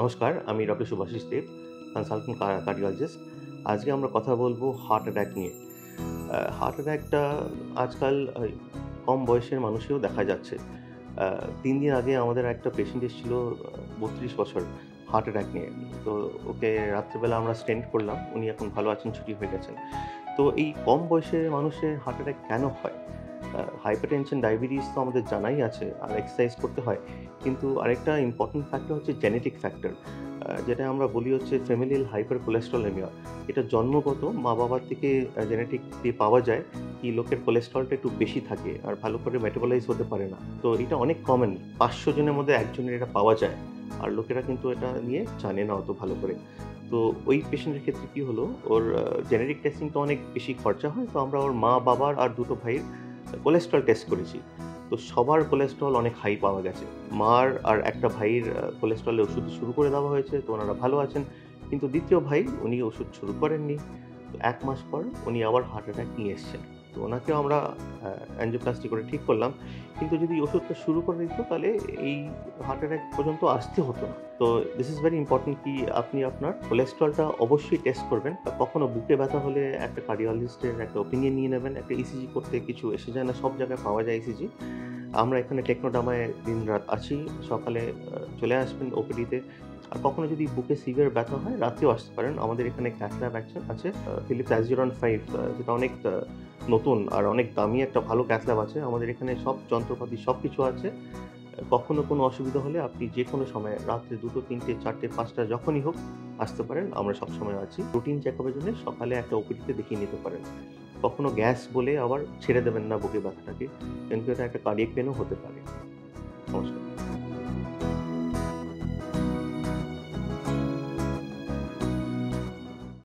নমস্কার, আমি ডক্টর শুভাশিস দেব, consultant cardiologist. আজকে আমরা কথা বলবো হার্ট অ্যাটাক নিয়ে। হার্ট অ্যাটাকটা আজকাল কম বয়সের মানুষেও দেখা যাচ্ছে। ৩ দিন আগে আমাদের একটা পেশেন্ট এসেছিল ৩২ বছর হার্ট অ্যাটাক নিয়ে। তো ওকে রাত্রিবেলা আমরা স্টেন্ট করলাম। উনি এখন ভালো আছেন, ছুটি হয়ে গেছেন। তো এই কম বয়সের মানুষের হার্ট অ্যাটাক কেন হয়? হাইপারটেনশন, ডায়াবেটিস তো আমাদের জানাই আছে আর এক্সারসাইজ করতে হয়। কিন্তু আরেকটা ইম্পোর্টেন্ট ফ্যাক্টর হচ্ছে জেনেটিক ফ্যাক্টর। যেটা আমরা বলি হচ্ছে ফ্যামিলিয়াল হাইপার কোলেস্টেরোলেমিয়া। এটা জন্মগত মা-বাবার থেকে জেনেটিক দিয়ে পাওয়া যায় কি লোকের কোলেস্টেরলটা একটু বেশি থাকে আর ভালো করে মেটাবলাইজ হতে পারে না। তো এটা অনেক কমন। ৫০০ জনের মধ্যে ১ জনের এটা পাওয়া যায়। আর লোকেরা কিন্তু এটা নিয়ে জানে না অত ভালো করে। তো ওই পেশেন্টের ক্ষেত্রে কি হলো, ওর জেনেটিক টেস্টিংটা অনেক বেশি খরচা হয়। তো আমরা ওর মা-বাবার আর ২ টো ভাইয়ের কোলেস্টেরল টেস্ট করেছি। তো সবার কোলেস্টেরল অনেক হাই পাওয়া গেছে। মার আর একটা ভাইয়ের কোলেস্টেরলের ওষুধ শুরু করে দেওয়া হয়েছে। তো ওনারা ভালো আছেন। কিন্তু ২য় ভাই উনি ওষুধ শুরু করেননি। তো ১ মাস পর উনি আবার হার্ট অ্যাটাক নিয়ে এসছেন। তো ওনাকেও আমরা অ্যানজিওপ্লাস্টি করে ঠিক করলাম। কিন্তু যদি ওষুধটা শুরু করে দিত তাহলে এই হার্ট অ্যাটাক পর্যন্ত আসতে হতো না। তো দিস ইজ ভেরি ইম্পোর্টেন্ট কি আপনি আপনার কোলেস্টেরলটা অবশ্যই টেস্ট করবেন। কখনো বুকে ব্যথা হলে একটা কার্ডিওলজিস্টের একটা ওপিনিয়ন নিয়ে নেবেন। একটা ইসিজি করতে কিছু এসে যায় না, সব জায়গায় পাওয়া যায় ইসিজি। আমরা এখানে টেকনোডামায় দিনরাত আছি। সকালে চলে আসবেন ওপিডিতে। আর কখনো যদি বুকে সিভিয়ার ব্যথা হয় রাতেও আসতে পারেন। আমাদের এখানে ক্যাথ ল্যাব আছে ফিলিপস অ্যাজিরন 5 যেটা অনেক নতুন আর অনেক দামি একটা ভালো ক্যাথ ল্যাব আছে। আমাদের এখানে সব যন্ত্রপাতি সবকিছু আছে। কখনো কোনো অসুবিধা হলে আপনি যেকোনো সময় রাত্রে ২টো, ৩টে, ৪টে, ৫টা যখনই হোক আসতে পারেন। আমরা সবসময় আছি। রুটিন চেকআপের জন্য সকালে একটা ওপিডিতে দেখিয়ে নিতে পারেন। কখনো গ্যাস বলে আবার ছেড়ে দেবেন না বুকে ব্যথাটাকে। কিন্তু এটা একটা কার্ডিয়াক পেইনও হতে পারে। নমস্কার।